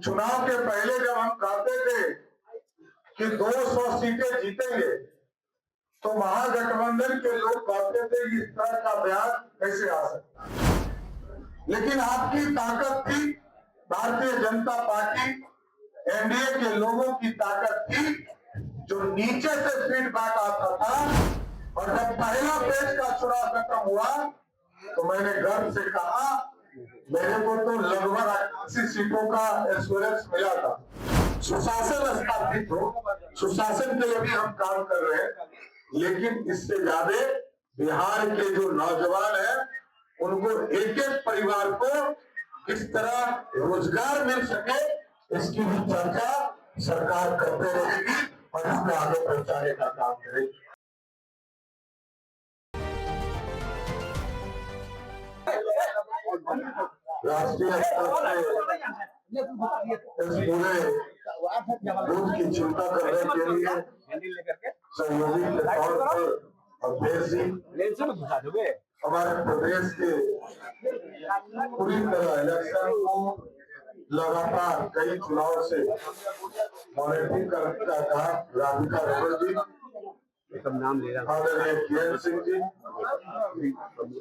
चुनाव के पहले जब हम कहते थे कि 200 सीटें जीतेंगे तो महागठबंधन के लोग कहते थे कि इस तरह का बयान कैसे आ सकता है। लेकिन आपकी ताकत थी, भारतीय जनता पार्टी एनडीए के लोगों की ताकत थी, जो नीचे से फीडबैक आता था। और जब पहला पेज का चुनाव खत्म हुआ तो मैंने गर्व से कहा मेरे को तो लगभग 88 सीटों का एश्योरेंस मिला था। सुशासन स्थापित हो, सुशासन के लिए भी हम काम कर रहे हैं, लेकिन इससे ज्यादा बिहार के जो नौजवान हैं उनको एक एक परिवार को किस तरह रोजगार मिल सके इसकी भी चर्चा सरकार करते रहेगी और इसमें आगे पहुंचाने का काम करेगी। राष्ट्रीय स्तर पे इस पूरे दूध की चिंता करने के लिए सहयोगी के तौर पर अवधेश जी हमारे प्रदेश के पूरी तरह इलेक्शन को लगातार कई चुनाव से मॉनिटरिंग करता था राधिका रमन जी, आदरणीय किरण सिंह जी,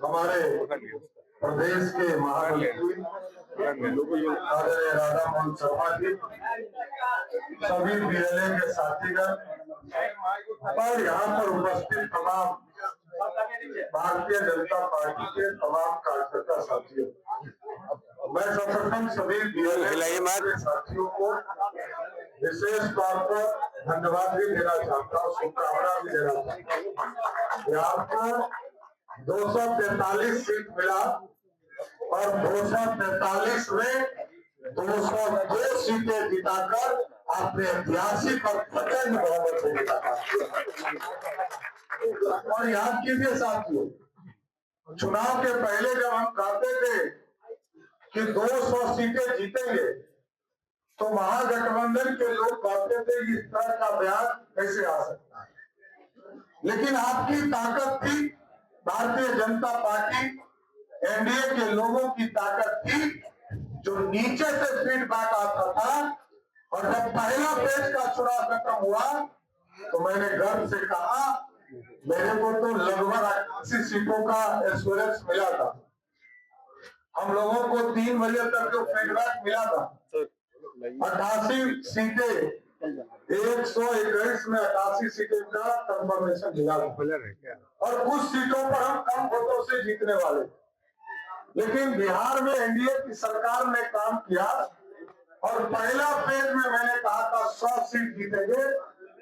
हमारे प्रदेश के महामंत्री आदरणीय राधा मोहन शर्मा जी, सभी बीएलए के साथीगण और यहाँ पर उपस्थित तमाम भारतीय जनता पार्टी के तमाम कार्यकर्ता साथियों, मैं सर्वप्रथम सभी बीएलए साथियों को विशेष तौर पर धन्यवाद भी देना चाहता हूँ, शुभकामना भी देना चाहता हूँ। आपको 243 सीट मिला और 243 में 202 सीटें जिताकर आपने ऐतिहासिक और प्रचंड बहुमत से जिताया। और याद कीजिए साथियों, चुनाव के पहले जब हम कहते थे कि 200 सीटें जीतेंगे तो महागठबंधन के लोग कहते थे कि इस तरह का बयान कैसे आ सकता है। लेकिन आपकी ताकत थी, भारतीय जनता पार्टी एनडीए के लोगों की ताकत थी, जो नीचे से फीडबैक आता था। और जब पहला पेज का चुनाव खत्म हुआ तो मैंने गर्व से कहा मेरे को तो लगभग 88 सीटों का एश्योरेंस मिला था। हम लोगों को 3 बजे तक जो फीडबैक मिला था 88 सीटें, 121 में 88 सीटें का कंफर्मेशन मिला था और कुछ सीटों पर हम कम वोटों से जीतने वाले। लेकिन बिहार में एनडीए की सरकार ने काम किया और पहला फेज में मैंने कहा था 100 सीट जीतेंगे,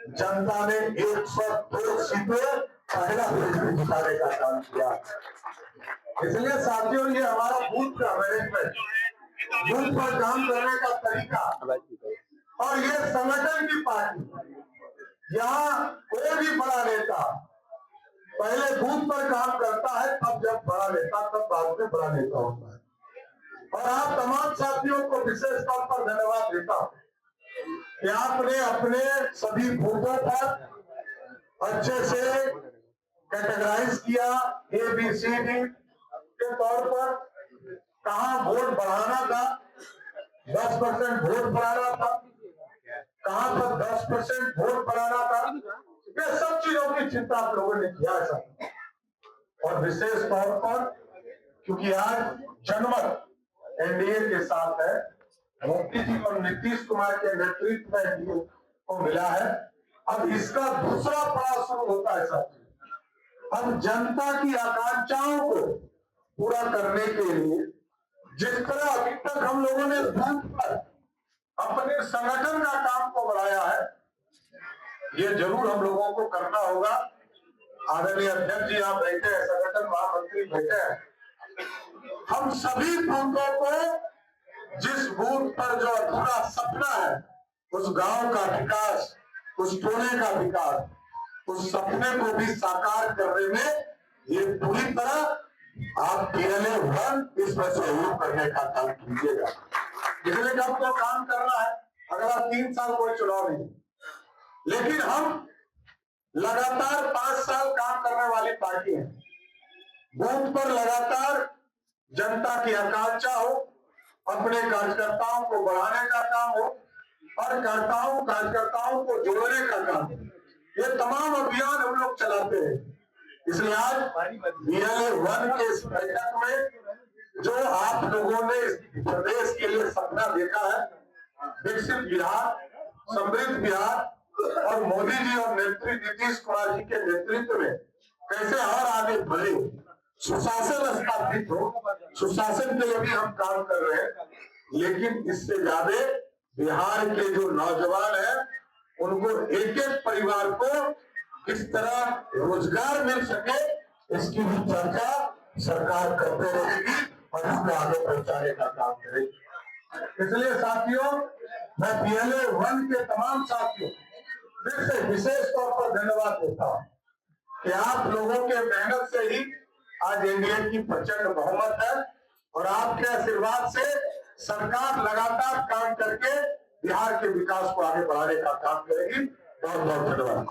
जनता ने 102 सीटें पहला फेज में जिताने का काम किया। इसलिए साथियों, ये हमारा बूथ का मैनेजमेंट, बूथ पर काम करने का तरीका और ये संगठन की पार्टी। यहाँ कोई भी बड़ा नेता पहले बूथ पर काम करता है, तब जब बड़ा नेता तब बाद में बड़ा नेता होता है। और आप तमाम साथियों को विशेष तौर पर धन्यवाद देता हूँ कि आपने अपने सभी बूथों पर अच्छे से कैटेगराइज किया, ABCD के तौर पर कहाँ वोट बढ़ाना था, 10% वोट बढ़ाना था, कहाँ पर 10% वोट बढ़ाना था, ये सब चीजों की चिंता आप लोगों ने किया है। और विशेष तौर पर क्योंकि आज जनमत एनडीए के साथ है, मोदी जी और नीतीश कुमार के नेतृत्व में एनडीए को मिला है, अब इसका दूसरा पड़ाव शुरू होता है साथियों। अब जनता की आकांक्षाओं को पूरा करने के लिए जिस तरह अभी तक हम लोगों ने बूथ पर अपने संगठन का काम को बढ़ाया है, ये जरूर हम लोगों को करना होगा। आदरणीय अध्यक्ष जी यहाँ बैठे हैं, संगठन महामंत्री बैठे हैं, हम सभी बूथों को जिस बूथ पर जो अधूरा सपना है, उस गांव का विकास, उस टोले का विकास, उस सपने को भी साकार करने में ये पूरी तरह आप बीएलए 1 इसमें सहयोग करने का काम कीजिएगा। इसलिए जब तो काम करना है, अगला 3 साल कोई चुनाव नहीं, लेकिन हम लगातार 5 साल काम करने वाली पार्टी है। बूथ पर लगातार जनता की आकांक्षा हो अपने कार्यकर्ताओं को बढ़ाने का काम हो और कार्यकर्ताओं को जोड़ने का काम हो। ये तमाम अभियान हम लोग चलाते हैं। इसलिए आज BLA-1 के इस बैठक में जो आप लोगों ने इस प्रदेश के लिए सपना देखा है, विकसित बिहार, समृद्ध बिहार, और मोदी जी और नीतीश कुमार जी के नेतृत्व में कैसे और आगे बढ़े, सुशासन स्थापित हो, सुशासन के लिए भी हम काम कर रहे हैं। लेकिन इससे ज्यादा बिहार के जो नौजवान हैं उनको एक एक परिवार को किस तरह रोजगार मिल सके, इसकी भी चर्चा सरकार करते रहेगी और इसको आगे पहुंचाने का काम करेगी। इसलिए साथियों, मैं BLA-1 के तमाम साथियों फिर से विशेष तौर पर धन्यवाद देता हूं कि आप लोगों के मेहनत से ही आज एनडीए की प्रचंड बहुमत है और आपके आशीर्वाद से सरकार लगातार काम करके बिहार के विकास को आगे बढ़ाने का काम करेगी। बहुत बहुत धन्यवाद।